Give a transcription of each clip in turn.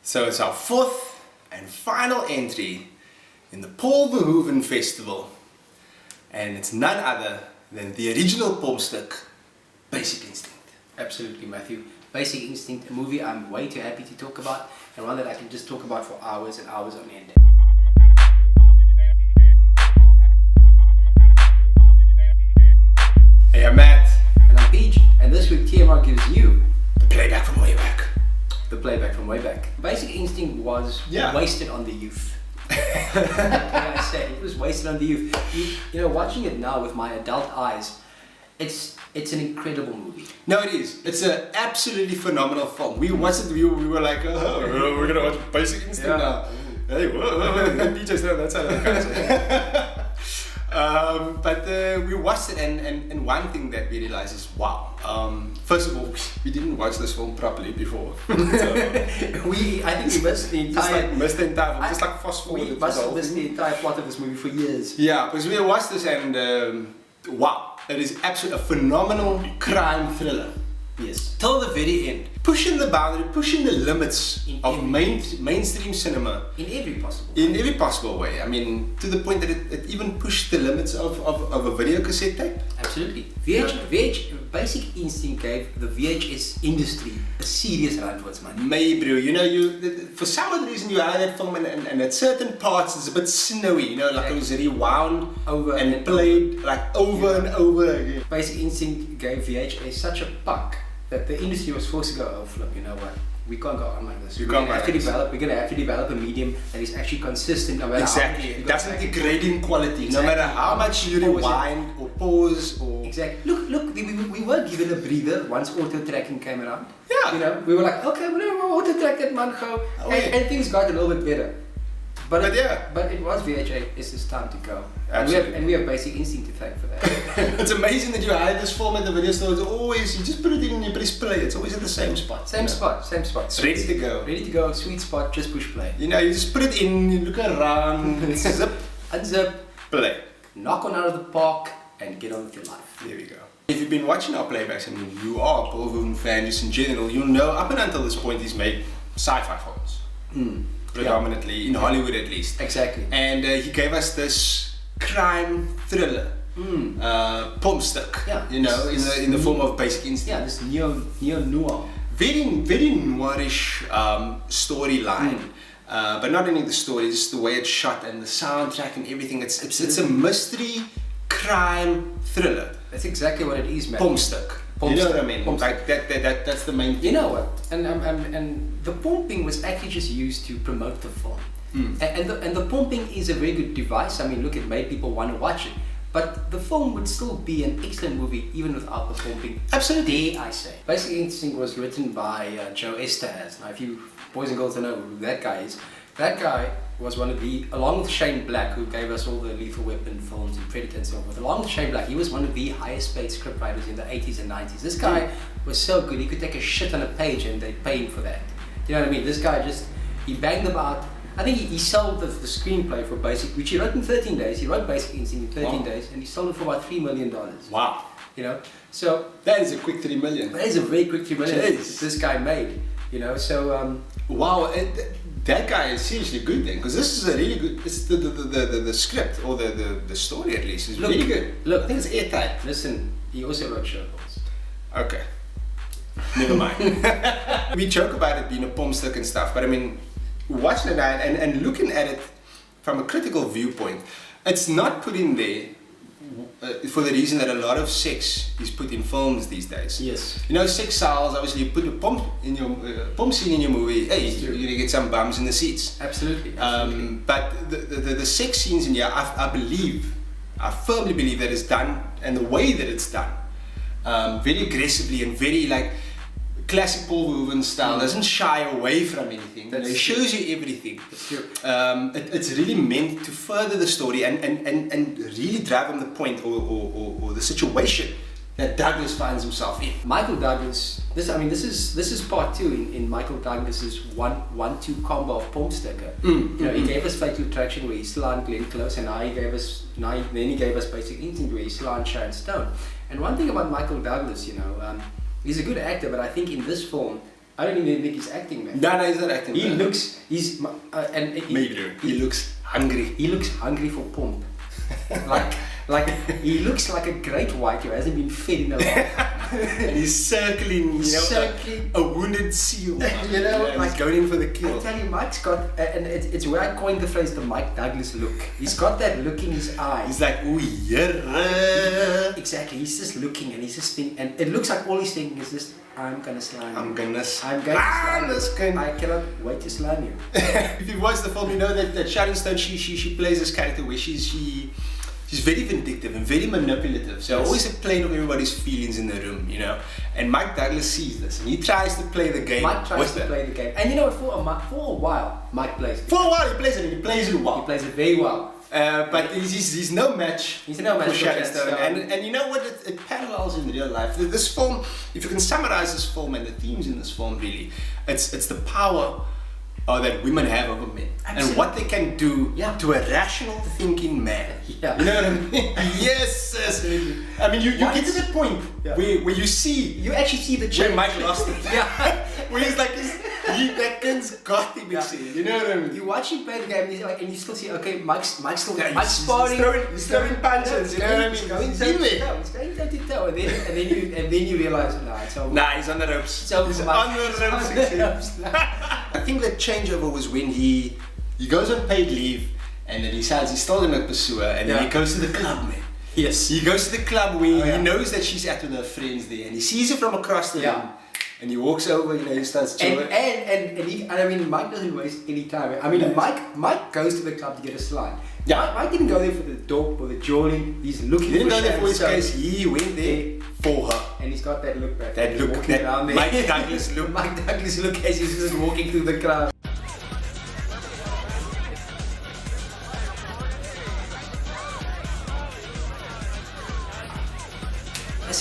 So it's our fourth and final entry in the Paul Verhoeven Festival, and it's none other than the original Pomstuk, Basic Instinct. Absolutely, Matthew. Basic Instinct, a movie I'm way too happy to talk about, and one that I can just talk about for hours and hours on end. Hey, I'm Matt. And I'm Peach, and this week TMR gives you The Playback from way back. the playback from way back. Basic Instinct was wasted on the youth. I say it was wasted on the youth. You know, watching it now with my adult eyes, it's an incredible movie. No, it is. It's an absolutely phenomenal film. We watched it, we were like, oh, we're gonna watch Basic Instinct now. Hey, whoa, PJ's down that side of the country. But we watched it, and one thing that we realized is, wow. First of all, we didn't watch this film properly before. So, I think we missed the entire. Missed the entire film. Just like fast forward. We must have missed the entire plot of this movie for years. Yeah, because we watched this and wow, it is absolutely a phenomenal crime thriller. Yes. Till the very end, pushing the boundary, pushing the limits of mainstream cinema In every possible way. I mean, to the point that it even pushed the limits of a video cassette tape. Absolutely. Basic Instinct gave the VHS industry a serious run for its money. Maybe, bro, you know, for some odd reason you had that film and at certain parts it's a bit snowy, you know, like it was rewound over and played like over and over again. Basic Instinct gave VHS such a buck that the industry was forced to go, oh flip, you know what, we can't go on like this. We're gonna have to develop a medium that is actually consistent no matter exactly. how much it doesn't degrade in quality, no matter how much you rewind or pause or... Exactly. Look, we were given a breather once auto tracking came around. Yeah. You know, we were like, okay, we'll auto track that man go, and things got a little bit better. But it was VHS, it's just time to go. And we have Basic Instinct to thank for that. It's amazing that you had this film at the video store. It's always, you just put it in and you press play. It's always at the same spot. Same spot. It's ready to go. Ready to go, sweet spot, just push play. You know, you just put it in, you look around, zip, unzip, play. Knock on out of the park, and get on with your life. There we go. If you've been watching our playbacks and you are a Paul Verhoeven fan just in general, you'll know up and until this point he's made sci-fi films. Predominantly, in Hollywood at least. Exactly. And he gave us this crime thriller, Pomstuk, you know, in the form of Basic Instinct. Yeah, this neo-noir. Very noirish storyline. But not only the story, just the way it's shot and the soundtrack and everything. It's a mystery crime thriller. That's exactly what it is, man. Pomstuk. You know what I mean? Like that's the main thing. You know what? And the pumping was actually just used to promote the film. And the pumping is a very good device. I mean, look, it made people want to watch it. But the film would still be an excellent movie even without the pumping. Absolutely. Dare I say. Basic Instinct was written by Joe Estaz. Now, if you boys and girls don't know who that guy is, that guy was one of the, along with Shane Black, who gave us all the Lethal Weapon films and Predator and so forth, along with Shane Black, he was one of the highest paid scriptwriters in the 80s and 90s. This guy was so good, he could take a shit on a page and they'd pay him for that. You know what I mean? This guy he banged them out. I think he sold the screenplay for Basic, which he wrote in 13 days. He wrote Basic Instinct in 13 days, and he sold it for about $3 million. Wow. You know? So that is a quick 3 million. That is a very quick 3 million this guy made. You know, so wow, that guy is seriously good then, because this is a really good. It's the script or the story at least is really good. Look, I think it's airtight. Listen, he also wrote Sherlock's. Okay, never mind. We joke about it being a pomstuk and stuff, but I mean, watching it and looking at it from a critical viewpoint, it's not put in there for the reason that a lot of sex is put in films these days. Yes. You know, sex sells. Obviously, you put a pump in your pump scene in your movie. Hey, you're gonna get some bums in the seats. Absolutely. But the sex scenes in here, I firmly believe that it's done, and the way that it's done, very aggressively and very like classic Paul Verhoeven style. Doesn't shy away from anything. It shows you everything. That's true. It's really meant to further the story and really drive home the point or the situation that Douglas finds himself in. Michael Douglas, this is part 2 in Michael Douglas's 1-2 combo of Pomstuk. You know, he gave us Fatal Attraction where he slaan Glenn Close, and now he gave us Basic Instinct where he slaan Sharon Stone. And one thing about Michael Douglas, you know, he's a good actor, but I think in this film I don't even think he's acting, man. No, he's not acting. He man. looks, He looks hungry. He looks hungry for pomp. like he looks like a great white who hasn't been fed in a while. And he's circling, a wounded seal. He's going in for the kill. I tell you, Mike's got, and it's where I coined the phrase the Mike Douglas look. He's got that look in his eyes. He's like, ooh, yeah. Exactly, he's just looking and he's just thinking, and it looks like all he's thinking is just, I'm gonna slam you. I'm going to slam you. I cannot wait to slam you. If you've watched the film, you know that Sharon Stone, she plays this character where she's very vindictive and very manipulative. So always playing with everybody's feelings in the room, you know. And Mike Douglas sees this and he tries to play the game. Mike tries to play the game. And you know, for a while, Mike plays it. For a while he plays it and he plays it well. He plays it very well. But he's no match. He's no match for Sharon Stone. And you know what? It parallels in real life. This film, if you can summarize this film and the themes in this film, really, it's the power that women have over men. Absolutely. And what they can do to a rational thinking man. Yeah. You know what I mean? Yes, absolutely. I mean, you get to the point where you actually see the change. Where Mike lost it. Yeah. Where he's like, that gun's got him, you know what I mean? You watch him play the game and you still see, okay, Mike's still Mike's sparring. He's throwing punches, you know what I mean? He's going toe to toe. And then you realize, it's over. Nah, he's on the ropes. It's over. He's on the ropes. I think the changeover was when he goes on paid leave and then he decides he's still gonna pursue her and then he goes to the club, man. Yes. He goes to the club where he knows that she's at with her friends there and he sees her from across the room. And he walks over, he starts chilling. And I mean, Mike doesn't waste any time. I mean, Mike goes to the club to get a slaan. Yeah. Mike didn't go there for the dope or the jawling. He's looking. He didn't go there for his case. He went there for her. And he's got that look back. That look, that Mike Douglas look. Mike Douglas look as he's just walking through the crowd.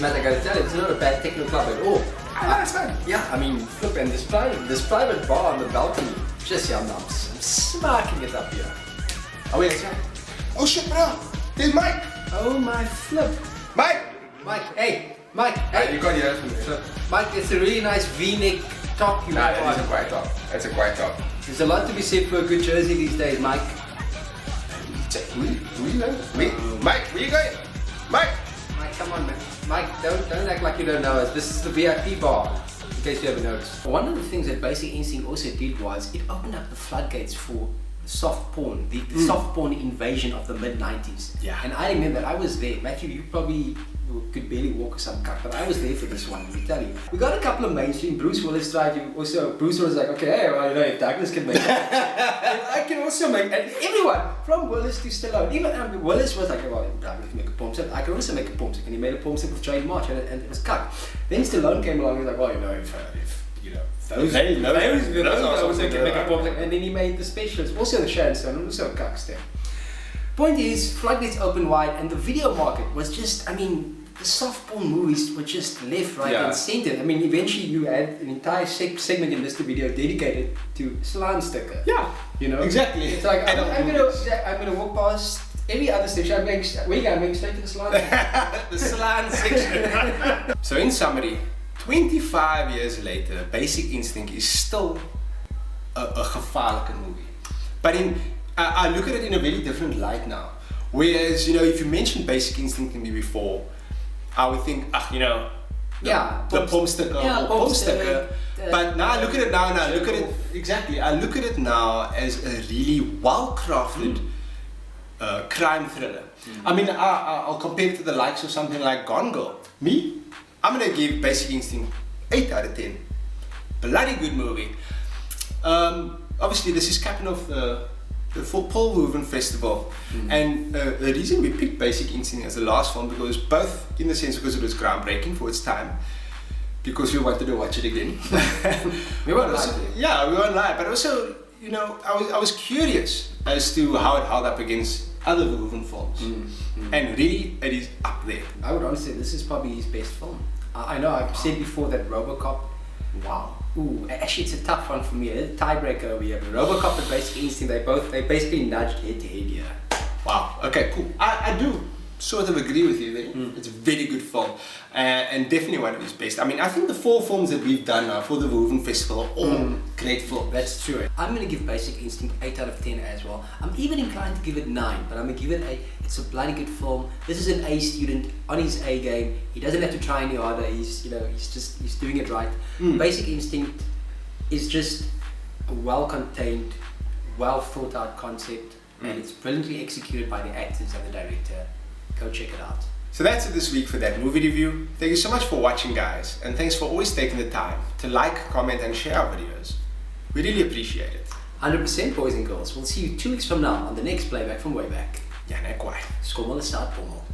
Matt, I gotta tell you, it's not a bad techno club at all. That's fine. Yeah, I mean, look, and this private bar on the balcony, just I'm smarking it up here. Oh wait, that's right. Oh shit, bro! There's Mike! Oh my flip. Mike! Hey, Mike, hey! You got your ass from the flip. Mike, it's a really nice V-neck top you have on. It's a white top. It's a white top. There's a lot to be said for a good jersey these days, Mike. Who you know? Mike, where you going? Mike! Mike, come on, man. Mike, don't act like you don't know us. This is the VIP bar, in case you haven't noticed. One of the things that Basic Instinct also did was it opened up the floodgates for soft porn, the soft porn invasion of the mid-90s. Yeah. And I remember I was there. Matthew, you probably could barely walk or some cuck, but I was there for this one, let me tell you. We got a couple of mainstream. Bruce Willis tried to also, Bruce was like, okay, hey, well, you know, if Douglas can make it, I can also make, and everyone, from Willis to Stallone, even Willis was like, well, if Douglas can make a porn set, I can also make a porn set, and he made a porn set with Jane March, and it was cuck. Then Stallone came along, and he was like, well, you know, if you know, those can make a porn set, and then he made the specialist, also the Sharon Stone, and also a cuck still. Point is, floodgates open wide, and the video market was just, I mean, the soft porn movies were just left, right, and centered. I mean, eventually you had an entire segment in this video dedicated to slaan sticker. Yeah, you know, exactly. It's like I'm gonna walk past every other section. I'm going straight to the slaan. The slaan section. So in summary, 25 years later, Basic Instinct is still a gevaarlijke movie, but I look at it in a very different light now. Whereas, you know, if you mentioned Basic Instinct to me before, I would think, the pomp sticker or pomp sticker. But now I look at it now and I look at it, exactly, I look at it now as a really well-crafted crime thriller. I mean, I'll compare it to the likes of something like Gone Girl. Me, I'm gonna give Basic Instinct 8 out of 10. Bloody good movie. Obviously this is capping off the Paul Verhoeven Festival, and the reason we picked Basic Instinct as the last film because both in the sense because it was groundbreaking for its time, because we wanted to watch it again. we weren't live. Yeah, we weren't live, but also, you know, I was curious as to how it held up against other Verhoeven films, and really it is up there. I would honestly say this is probably his best film. I know I've said before that RoboCop. Wow. Ooh, actually it's a tough one for me. A tiebreaker over here. But RoboCop and Basic Instinct, they basically nudged head to head here. Wow. Okay, cool. I do sort of agree with you there. It's a very good film, and definitely one of his best. I mean, I think the 4 films that we've done now for the Woven Festival are all great films. That's true. I'm going to give Basic Instinct 8 out of 10 as well. I'm even inclined to give it 9, but I'm going to give it a. It's a bloody good film. This is an A student on his A game. He doesn't have to try any harder. He's doing it right. Basic Instinct is just a well-contained, well-thought-out concept, and it's brilliantly executed by the actors and the director. Go check it out. So that's it this week for that movie review. Thank you so much for watching, guys, and thanks for always taking the time to like, comment, and share our videos. We really appreciate it. 100% boys and girls. We'll see you 2 weeks from now on the next Playback from Way Back. Ja, nee, kwaai. Skommel is staat pommel.